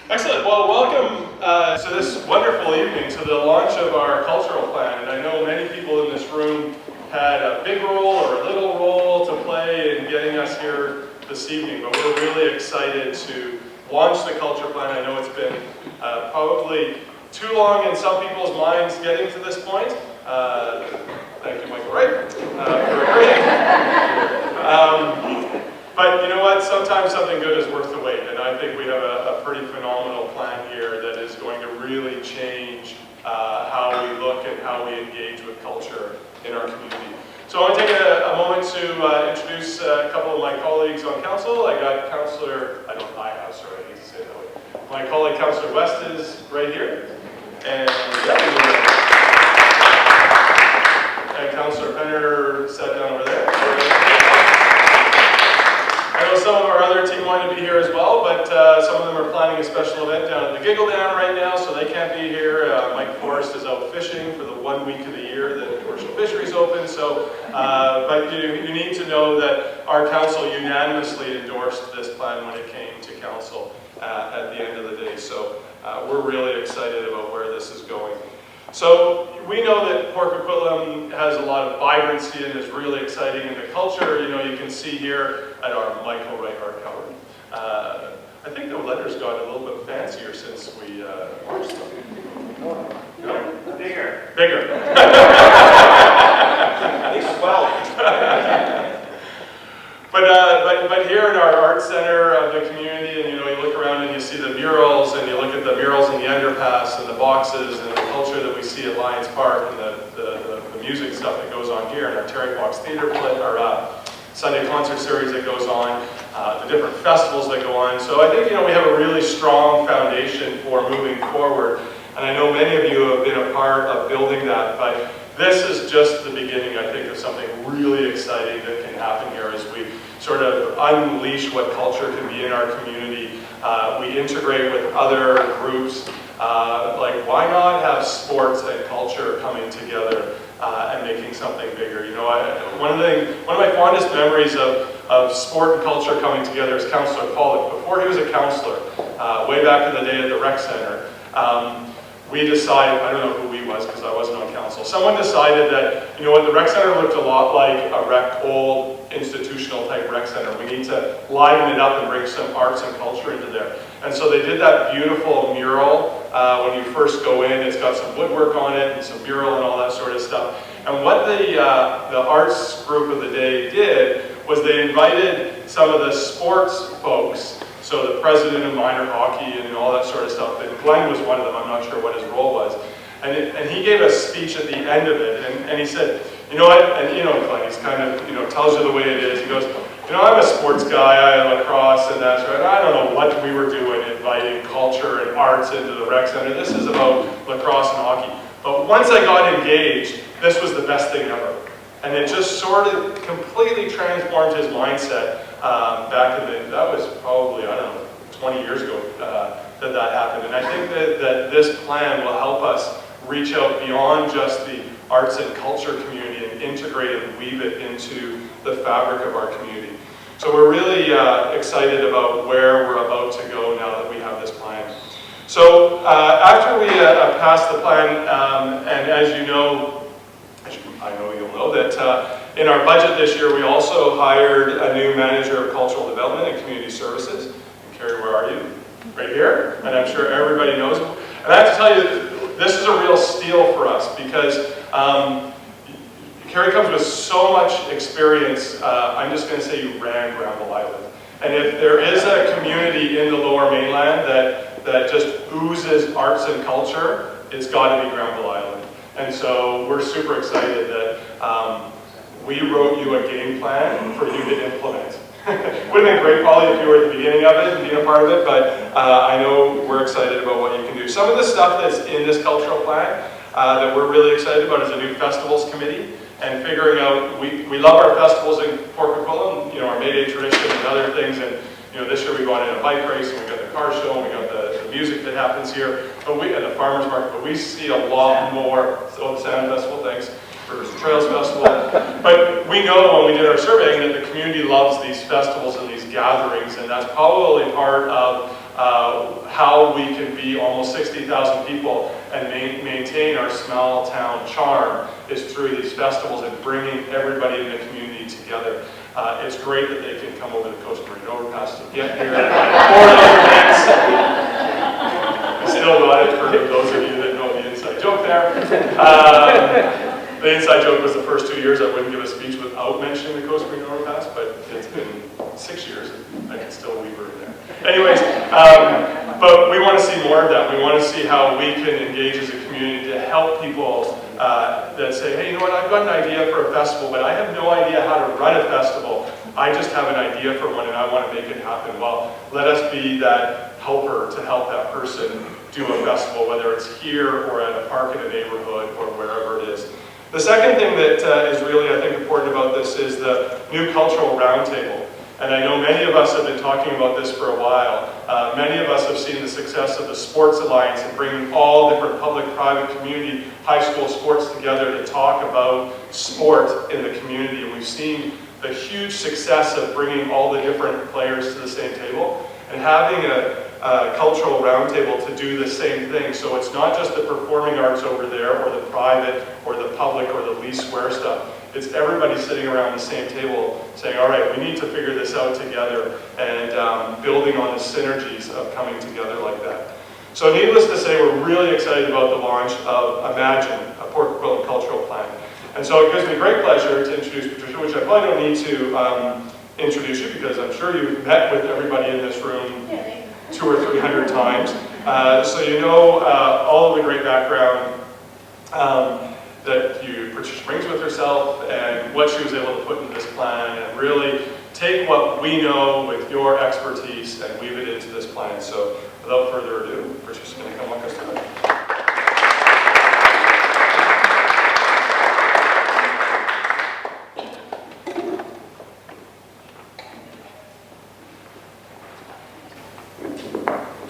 Excellent. Well, welcome to this wonderful evening to the launch of our cultural plan. And I know many people in this room had a big role or a little role to play in getting us here this evening, but we're really excited to launch the culture plan. I know it's been probably too long in some people's minds getting to this point. Thank you, Michael Wright, for agreeing. But you know what? Sometimes something good is worth the wait, and I think we have a pretty phenomenal plan here that is going to really change how we look and how we engage with culture in our community. So I want to take a moment to introduce a couple of my colleagues on council. I got Councillor, I need to say it that way. My colleague Councillor West is right here, and Councillor Penner sat down over there. I know some of our other team wanted to be here as well, but some of them are planning a special event down at the Giggle Dam right now, so they can't be here. Mike Forrest is out fishing for the 1 week of the year that commercial fisheries open. So, but you need to know that our council unanimously endorsed this plan when it came to council at the end of the day. So we're really excited about where this is going. So we know that Port Coquitlam has a lot of vibrancy and is really exciting in the culture. You know, you can see here at our Michael Wright art gallery. I think the letters got a little bit fancier since we launched them. No? Bigger. Bigger. They swell. But here in our art center of the community, and you know, you look around and you see the murals, and you look at the murals in the underpass and the boxes and the culture that we see at Lions Park and the music stuff that goes on here, and our Terry Fox Theatre play, our Sunday concert series that goes on, the different festivals that go on. So I think, you know, we have a really strong foundation for moving forward, and I know many of you have been a part of building that, but this is just the beginning, I think, of something really exciting that can happen here as we sort of unleash what culture can be in our community. We integrate with other groups. Like, why not have sports and culture coming together and making something bigger? You know, one of my fondest memories of sport and culture coming together is Councillor Pollock. Before he was a councillor, way back in the day at the rec center, we decided, I don't know who we was because I wasn't on council, someone decided that, you know what, the rec center looked a lot like a old institutional type rec center. We need to liven it up and bring some arts and culture into there. And so they did that beautiful mural. When you first go in, it's got some woodwork on it and some mural and all that sort of stuff. And what the arts group of the day did was they invited some of the sports folks, so the president of minor hockey and all that sort of stuff, and Glenn was one of them, I'm not sure what his role was. And he gave a speech at the end of it, and he said, you know what, and you know Glenn, he's kind of, you know, tells you the way it is. He goes, you know, I'm a sports guy, I lacrosse and that sort of, I don't know what we were doing inviting culture and arts into the rec center. This is about lacrosse and hockey. But once I got engaged, this was the best thing ever. And it just sort of completely transformed his mindset back in the, that was probably, I don't know, 20 years ago that happened. And I think that this plan will help us reach out beyond just the arts and culture community and integrate and weave it into the fabric of our community. So we're really excited about where we're about to go now that we have this plan. So after we pass the plan, and as you know, I know you'll know that in our budget this year we also hired a new manager of cultural development and community services. And Carrie, where are you? Right here, and I'm sure everybody knows him. And I have to tell you, this is a real steal for us because Carrie comes with so much experience. I'm just going to say you ran Granville Island. And if there is a community in the Lower Mainland that just oozes arts and culture, it's got to be Granville Island. And so we're super excited that we wrote you a game plan for you to implement. It would have been great, Polly, if you were at the beginning of it and being a part of it, but I know we're excited about what you can do. Some of the stuff that's in this cultural plan that we're really excited about is a new festivals committee and figuring out, we love our festivals in Port Coquitlam, you know, our May Day tradition and other things, and you know, this year we got in a bike race and we got the car show and we got the music that happens here, but we, at the farmers market, but we see a lot more, the Sand Festival, thanks. Rivers and Trails Festival. But we know when we did our surveying that the community loves these festivals and these gatherings, and that's probably part of how we can be almost 60,000 people and maintain our small town charm is through these festivals and bringing everybody in the community together. It's great that they can come over the Coast Marine Overpass to get here for those events. I still got it for those of you that know the inside joke there. The inside joke was the first 2 years I wouldn't give a speech without mentioning the Coast Marine Overpass, but it's been 6 years and I can still weave her in there. Anyways, but we want to see more of that. We want to see how we can engage as a community to help people that say, hey, you know what, I've got an idea for a festival, but I have no idea how to run a festival. I just have an idea for one and I want to make it happen. Well, let us be that helper to help that person do a festival, whether it's here or at a park in a neighborhood or wherever it is. The second thing that is really, I think, important about this is the new cultural roundtable. And I know many of us have been talking about this for a while. Many of us have seen the success of the Sports Alliance and bringing all different public, private, community, high school sports together to talk about sport in the community. And we've seen the huge success of bringing all the different players to the same table and having a cultural roundtable to do the same thing. So it's not just the performing arts over there or the private or the public or the least square stuff. It's everybody sitting around the same table saying, all right, we need to figure this out together and building on the synergies of coming together like that. So needless to say, we're really excited about the launch of Imagine, a Port Coquitlam cultural plan. And so it gives me great pleasure to introduce Patricia, which I probably don't need to introduce you because I'm sure you've met with everybody in this room 200 or 300 times. So you know all of the great background that Patricia brings with herself and what she was able to put in this plan and really take what we know with your expertise and weave it into this plan. So without further ado, Patricia's going to come walk us through it.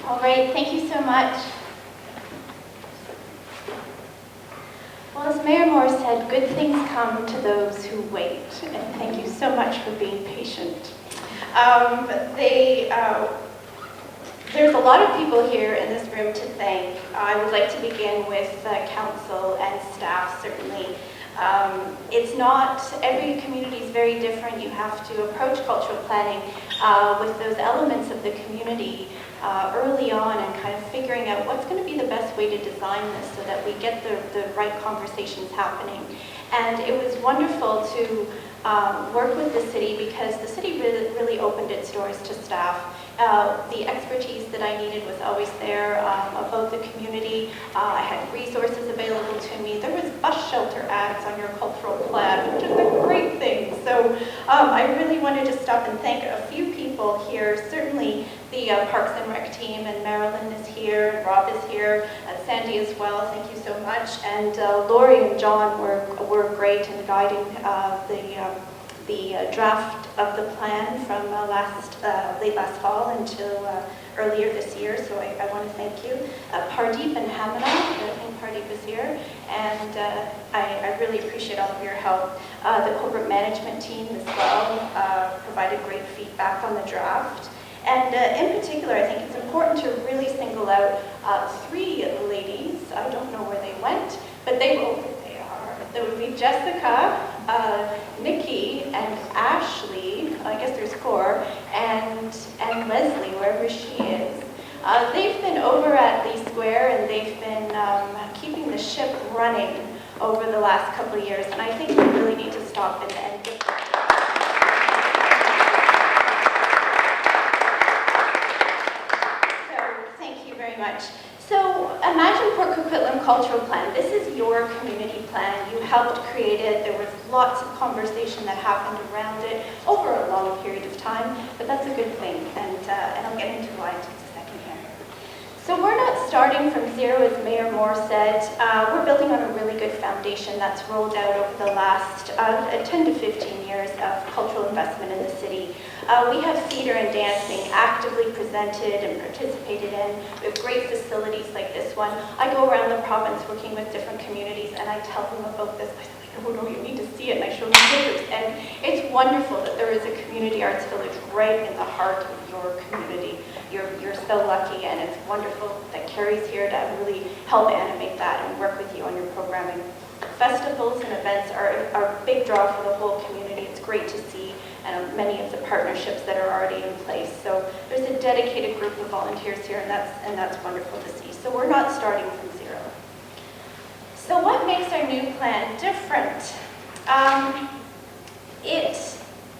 All right, thank you so much. Well, as Mayor Moore said, good things come to those who wait, and thank you so much for being patient. There's a lot of people here in this room to thank. I would like to begin with council and staff, certainly. It's not, every community is very different. You have to approach cultural planning with those elements of the community early on and kind of figuring out what's going to be the best way to design this so that we get the right conversations happening. And it was wonderful to work with the city because the city really opened its doors to staff. The expertise that I needed was always there about the community. I had resources available to me. There was bus shelter ads on your cultural plan, which is a great thing. So I really wanted to stop and thank a few people here. Certainly the Parks and Rec team, and Marilyn is here, and Rob is here, and Sandy as well. Thank you so much. And Lori and John were great in guiding the draft of the plan from late last fall until earlier this year, so I want to thank you. Pardeep and Hamana, I think Pardeep is here, and I really appreciate all of your help. The corporate management team as well provided great feedback on the draft. And in particular, I think it's important to really single out 3 ladies. I don't know where they went, but they were over there. There would be Jessica, Nikki, and Ashley, I guess there's 4, and Leslie, wherever she is. They've been over at Lee Square and they've been keeping the ship running over the last couple of years, and I think we really need to stop and give them. So, thank you very much. So, Imagine Port Coquitlam Cultural Plan. This is your community plan. You helped create it. There was lots of conversation that happened around it over a long period of time, but that's a good thing, and I'll get into why in just a second here. So we're not starting from zero, as Mayor Moore said. We're building on a really good foundation that's rolled out over the last 10 to 15 years of cultural investment in the city. We have theater and dance being actively presented and participated in. We have great facilities like this one. I go around the province working with different communities and I tell them about this. I say, oh no, you need to see it, and I show them pictures. And it's wonderful that there is a community arts village right in the heart of your community. you're so lucky, and it's wonderful that Carrie's here to really help animate that and work with you on your programming. Festivals and events are a big draw for the whole community. It's great to see many of the partnerships that are already in place. So there's a dedicated group of volunteers here, and that's wonderful to see. So we're not starting from zero. So what makes our new plan different?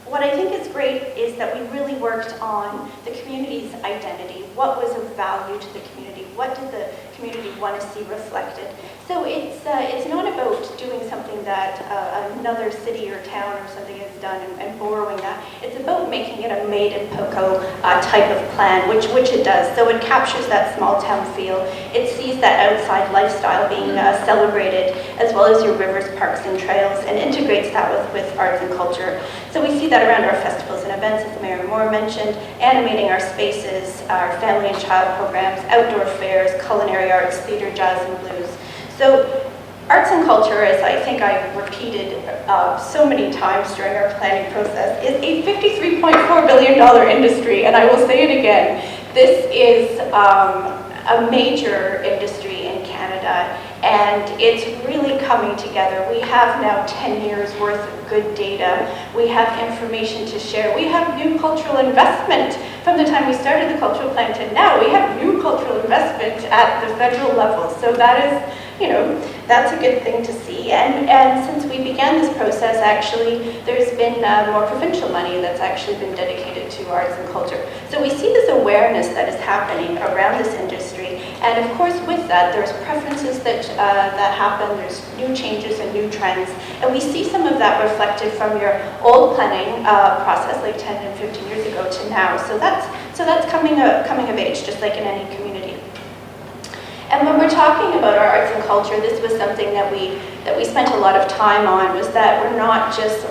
What I think is great is that we really worked on the community's identity. What was of value to the community? What did the community want to see reflected? So it's not about doing something that another city or town or something has done and borrowing that. It's about making it a made in Poco type of plan, which it does. So it captures that small town feel. It sees that outside lifestyle being celebrated, as well as your rivers, parks, and trails, and integrates that with arts and culture. So we see that around our festivals and events, as Mayor Moore mentioned, animating our spaces, our family and child programs, outdoor fairs, culinary arts, theater, jazz, and blues. So arts and culture, as I think I've repeated so many times during our planning process, is a $53.4 billion industry, and I will say it again. This is a major industry in Canada, and it's really coming together. We have now 10 years worth of good data. We have information to share. We have new cultural investment. From the time we started the cultural plan to now, we have new cultural investment at the federal level. So that is, that's a good thing to see. And since we began this process, actually, there's been more provincial money that's actually been dedicated to arts and culture. So we see this awareness that is happening around this industry. And of course, with that, there's preferences that happen. There's new changes and new trends. And we see some of that reflected from your old planning process, like 10 and 15 years ago to now. So that's coming of age, just like in any community. And when we're talking about our arts and culture, this was something that we spent a lot of time on, was that we're not just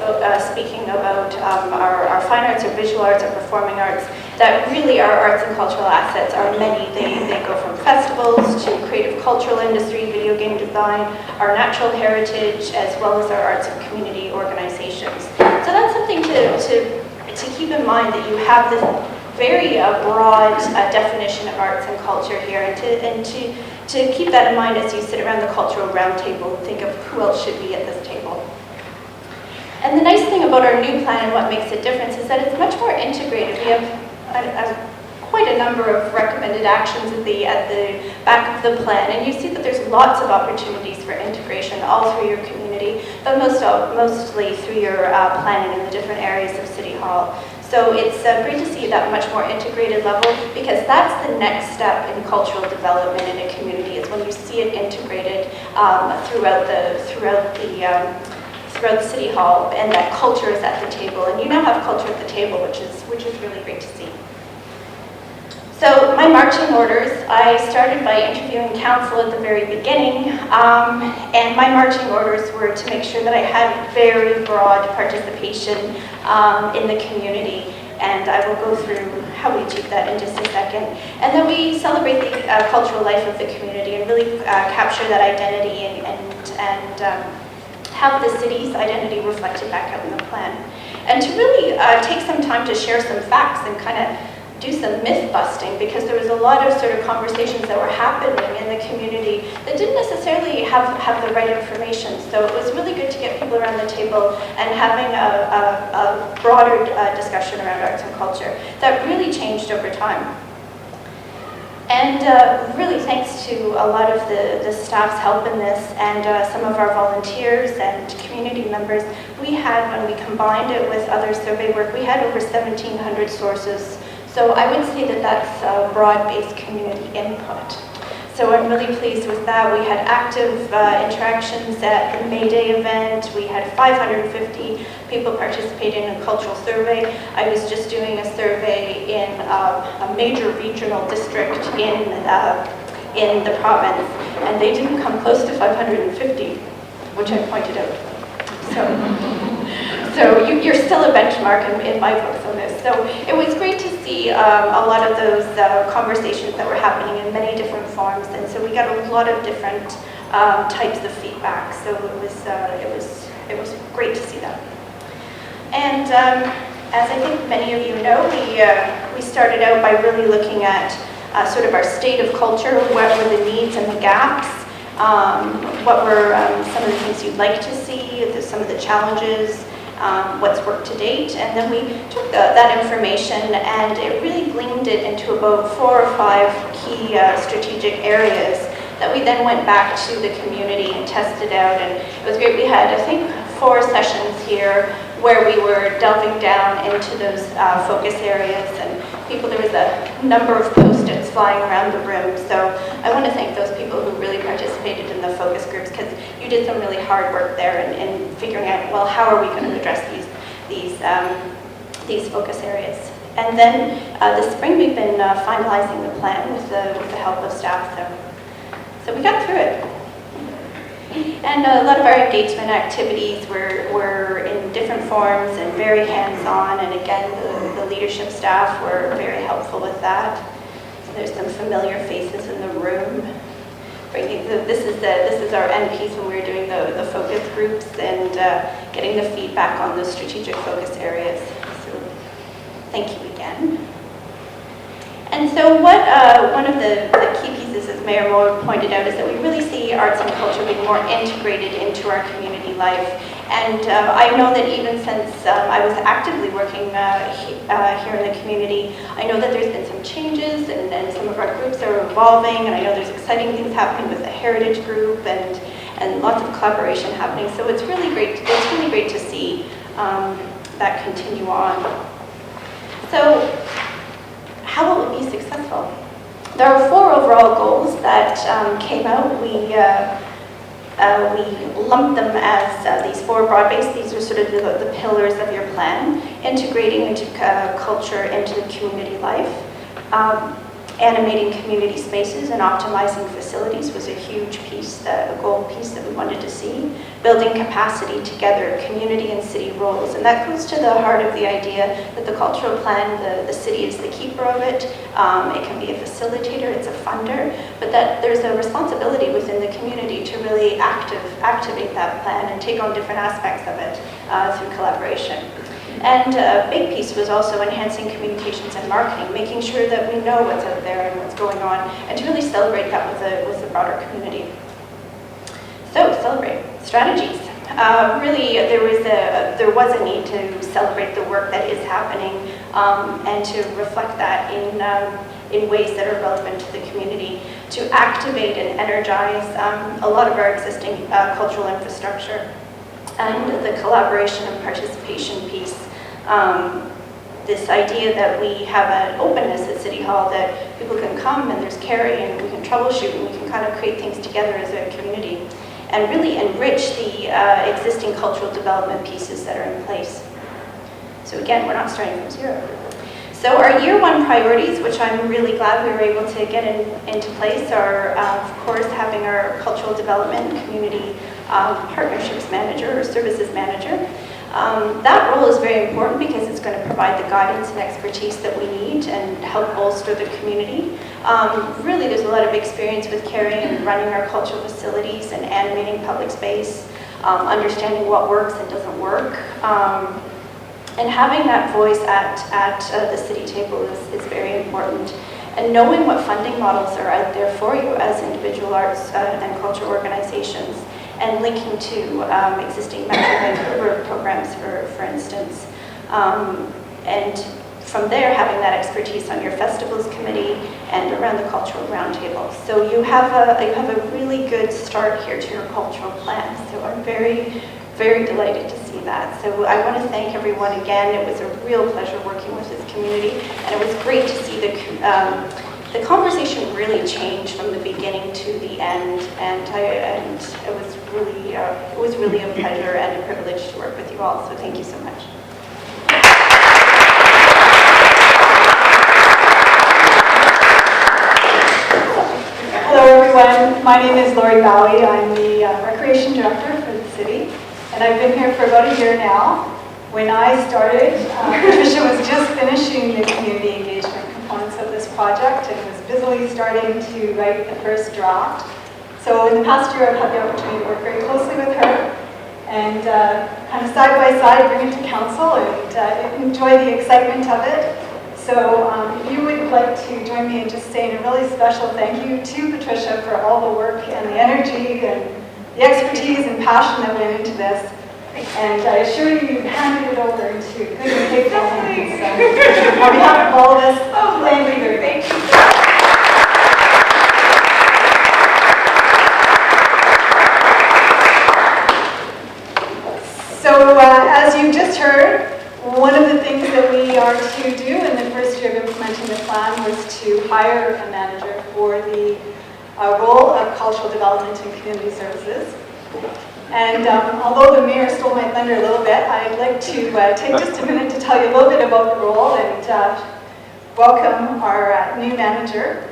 speaking about our fine arts or visual arts or performing arts, that really our arts and cultural assets are many. They go from festivals to creative cultural industry, video game design, our natural heritage, as well as our arts and community organizations. So that's something to keep in mind, that you have this very broad definition of arts and culture here, and to keep that in mind as you sit around the cultural roundtable and think of who else should be at this table. And the nice thing about our new plan and what makes it different is that it's much more integrated. We have quite a number of recommended actions at the back of the plan, and you see that there's lots of opportunities for integration all through your community, but mostly through your planning in the different areas of City Hall. So it's great to see that much more integrated level, because that's the next step in cultural development in a community, is when you see it integrated throughout the City Hall, and that culture is at the table. And you now have culture at the table, which is really great to see. So my marching orders, I started by interviewing council at the very beginning, and my marching orders were to make sure that I had very broad participation in the community, and I will go through how we achieve that in just a second. And then we celebrate the cultural life of the community and really capture that identity and have the city's identity reflected back out in the plan. And to really take some time to share some facts and kind of do some myth busting, because there was a lot of sort of conversations that were happening in the community that didn't necessarily have the right information. So it was really good to get people around the table and having a broader discussion around arts and culture that really changed over time. And really thanks to a lot of the staff's help in this, and some of our volunteers and community members, we had, when we combined it with other survey work, we had over 1,700 sources. So I would say that that's broad-based community input. So I'm really pleased with that. We had active interactions at the May Day event. We had 550 people participating in a cultural survey. I was just doing a survey in a major regional district in the province, and they didn't come close to 550, which I pointed out. So you're still a benchmark in my books on this. So it was great to see a lot of those conversations that were happening in many different forms, and so we got a lot of different types of feedback. So it was great to see that. And As I think many of you know, we started out by really looking at sort of our state of culture, what were the needs and the gaps, what were some of the things you'd like to see, some of the challenges, what's worked to date, and then we took that information and it really gleaned it into about 4 or 5 key strategic areas that we then went back to the community and tested out, and it was great. We had, I think, 4 sessions here where we were delving down into those focus areas, and there was a number of post-its flying around the room, so I want to thank those people who really participated in the focus groups, because you did some really hard work there in figuring out, well, how are we going to address these focus areas. And then this spring we've been finalizing the plan with the help of staff, so we got through it. And a lot of our engagement activities were in different forms and very hands-on, and again, the leadership staff were very helpful with that. So there's some familiar faces in the room. This is our end piece when we were doing the focus groups and getting the feedback on those strategic focus areas. So thank you again. And so one of the key pieces, as Mayor Moore pointed out, is that we really see arts and culture being more integrated into our community life. And I know that even since I was actively working here in the community, I know that there's been some changes and some of our groups are evolving, and I know there's exciting things happening with the Heritage Group and lots of collaboration happening. So it's really great to see that continue on. So how will it be successful? There are 4 overall goals that came out. We lumped them as these 4 broad-based. These are sort of the pillars of your plan. Integrating into culture into the community life. Animating community spaces and optimizing facilities was a huge piece, a goal piece that we wanted to see. Building capacity together, community and city roles. And that goes to the heart of the idea that the cultural plan, the city is the keeper of it. It can be a facilitator, it's a funder, but that there's a responsibility within the community to really activate that plan and take on different aspects of it through collaboration. And a big piece was also enhancing communications and marketing, making sure that we know what's out there and what's going on, and to really celebrate that with the broader community. So, celebrate. Strategies. Really, there was a need to celebrate the work that is happening and to reflect that in ways that are relevant to the community, to activate and energize a lot of our existing cultural infrastructure. And the collaboration and participation piece, this idea that we have an openness at City Hall, that people can come and there's carry and we can troubleshoot and we can kind of create things together as a community and really enrich the existing cultural development pieces that are in place. So again, we're not starting from zero. So our year 1 priorities, which I'm really glad we were able to get into place, are of course having our cultural development and community partnerships manager or services manager. That role is very important because it's going to provide the guidance and expertise that we need and help bolster the community. Really, there's a lot of experience with carrying and running our cultural facilities and animating public space, understanding what works and doesn't work. And having that voice at the city table is very important. And knowing what funding models are out there for you as individual arts and culture organizations, and linking to existing Metro Vancouver programs, for instance. And from there, having that expertise on your festivals committee and around the cultural roundtable. So you have a really good start here to your cultural plan. So I'm very, very delighted to see that. So I want to thank everyone again. It was a real pleasure working with this community, and it was great to see the conversation really changed from the beginning to the end, and it was really a pleasure and a privilege to work with you all. So thank you so much. Hello everyone, my name is Lori Bowie. I'm the Recreation Director for the city, and I've been here for about a year now. When I started, Patricia was just finishing the community engagement components of this project and was busily starting to write the first draft. So in the past year I've had the opportunity to work very closely with her and kind of side by side bring it to council and enjoy the excitement of it. So if you would like to join me in just saying a really special thank you to Patricia for all the work and the energy and the expertise and passion that went into this. And I assure you, you've handed it over into good and capable hands. So on behalf of all of us, thank you. Thank you. So as you just heard, one of the things that we are to do in the first year of implementing the plan was to hire a manager for the role of cultural development and community services. And although the mayor stole my thunder a little bit, I'd like to take just a minute to tell you a little bit about the role and welcome our new manager.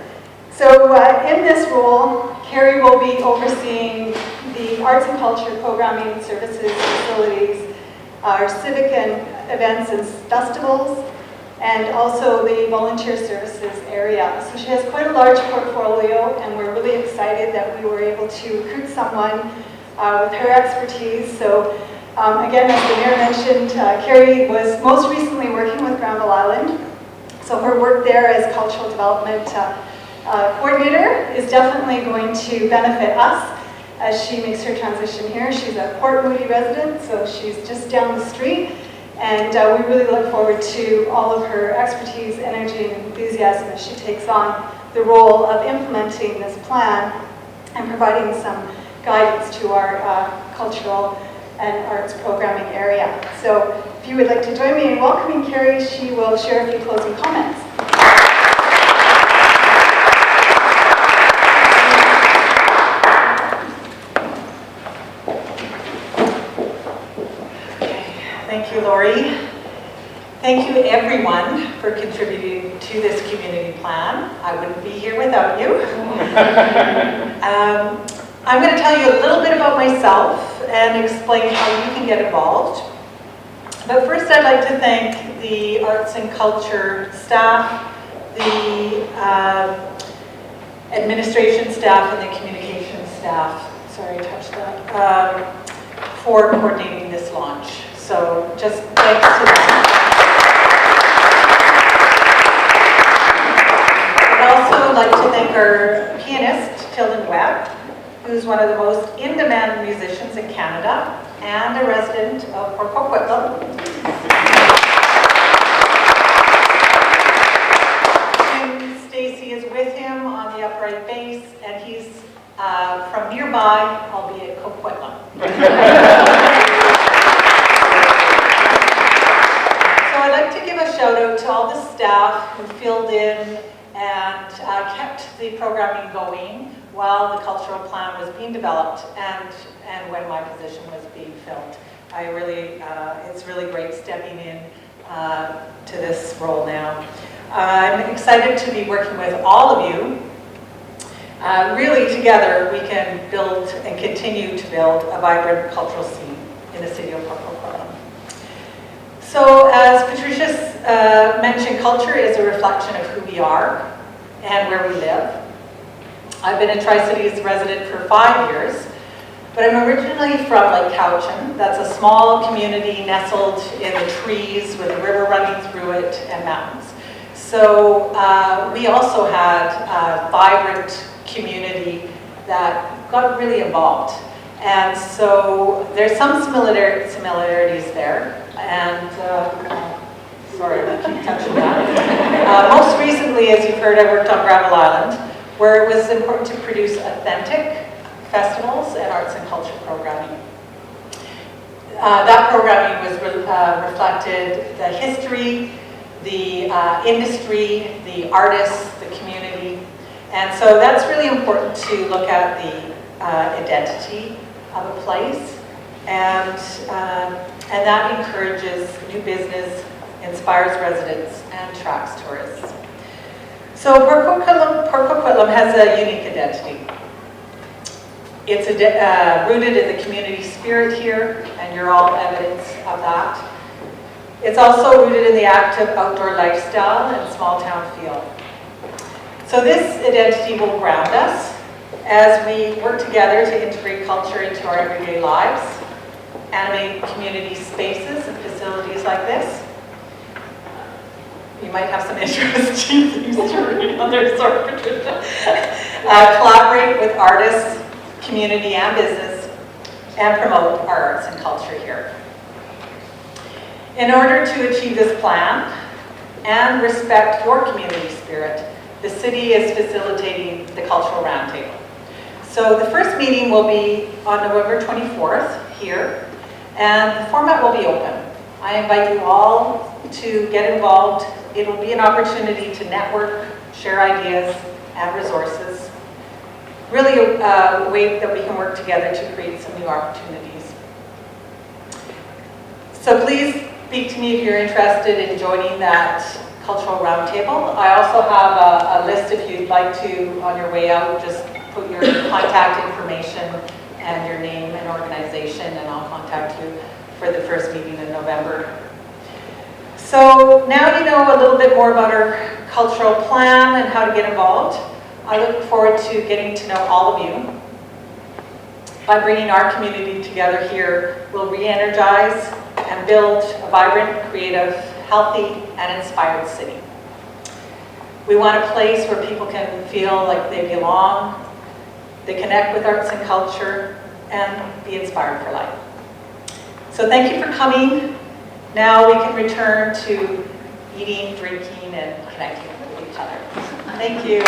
So in this role, Carrie will be overseeing the arts and culture programming services, facilities, our civic and events and festivals, and also the volunteer services area. So she has quite a large portfolio, and we're really excited that we were able to recruit someone with her expertise. So again, as the mayor mentioned, Carrie was most recently working with Granville Island. So her work there as cultural development coordinator is definitely going to benefit us as she makes her transition here. She's a Port Moody resident, so she's just down the street. And we really look forward to all of her expertise, energy, and enthusiasm as she takes on the role of implementing this plan and providing some guidance to our cultural and arts programming area. So if you would like to join me in welcoming Carrie, she will share a few closing comments. Thank you, Lori. Thank you, everyone, for contributing to this community plan. I wouldn't be here without you. I'm going to tell you a little bit about myself and explain how you can get involved. But first, I'd like to thank the arts and culture staff, the administration staff, and the communications staff. Sorry, I touched that. For coordinating this launch. So just thanks to them. I'd also like to thank our pianist, Tilden Webb, who's one of the most in-demand musicians in Canada and a resident of Port Coquitlam. Tim Stacy is with him on the upright bass, and he's from nearby, albeit Coquitlam. I'd like to give a shout out to all the staff who filled in and kept the programming going while the cultural plan was being developed and when my position was being filled. I really, it's really great stepping in to this role now. I'm excited to be working with all of you. Really together we can build and continue to build a vibrant cultural scene in the city of Port Coquitlam. So as Patricia mentioned, culture is a reflection of who we are and where we live. I've been a Tri-Cities resident for 5 years, but I'm originally from Lake Cowichan. That's a small community nestled in the trees with a river running through it and mountains. So we also had a vibrant community that got really involved. And so there's some similarities there. And sorry, I keep touching that. Most recently, as you've heard, I worked on Granville Island, where it was important to produce authentic festivals and arts and culture programming. That programming was reflected the history, the industry, the artists, the community. And so that's really important to look at the identity of a place. And that encourages new business, inspires residents, and attracts tourists. So Port Coquitlam has a unique identity. It's rooted in the community spirit here, and you're all evidence of that. It's also rooted in the active outdoor lifestyle and small town feel. So this identity will ground us as we work together to integrate culture into our everyday lives. animate community spaces and facilities like this. You might have some interesting things to read on their sort, Patricia. Collaborate with artists, community and business, and promote our arts and culture here. In order to achieve this plan and respect your community spirit, the city is facilitating the Cultural Roundtable. So the first meeting will be on November 24th here, and the format will be open. I invite you all to get involved. It will be an opportunity to network, share ideas and resources. Really a way that we can work together to create some new opportunities. So please speak to me if you're interested in joining that Cultural Roundtable. I also have a list if you'd like to, on your way out, just put your contact information and your name and organization, and I'll contact you for the first meeting in November. So now you know a little bit more about our cultural plan and how to get involved. I look forward to getting to know all of you. By bringing our community together here, we'll re-energize and build a vibrant, creative, healthy, and inspired city. We want a place where people can feel like they belong, they connect with arts and culture, and be inspired for life. So thank you for coming. Now we can return to eating, drinking, and connecting with each other. Thank you.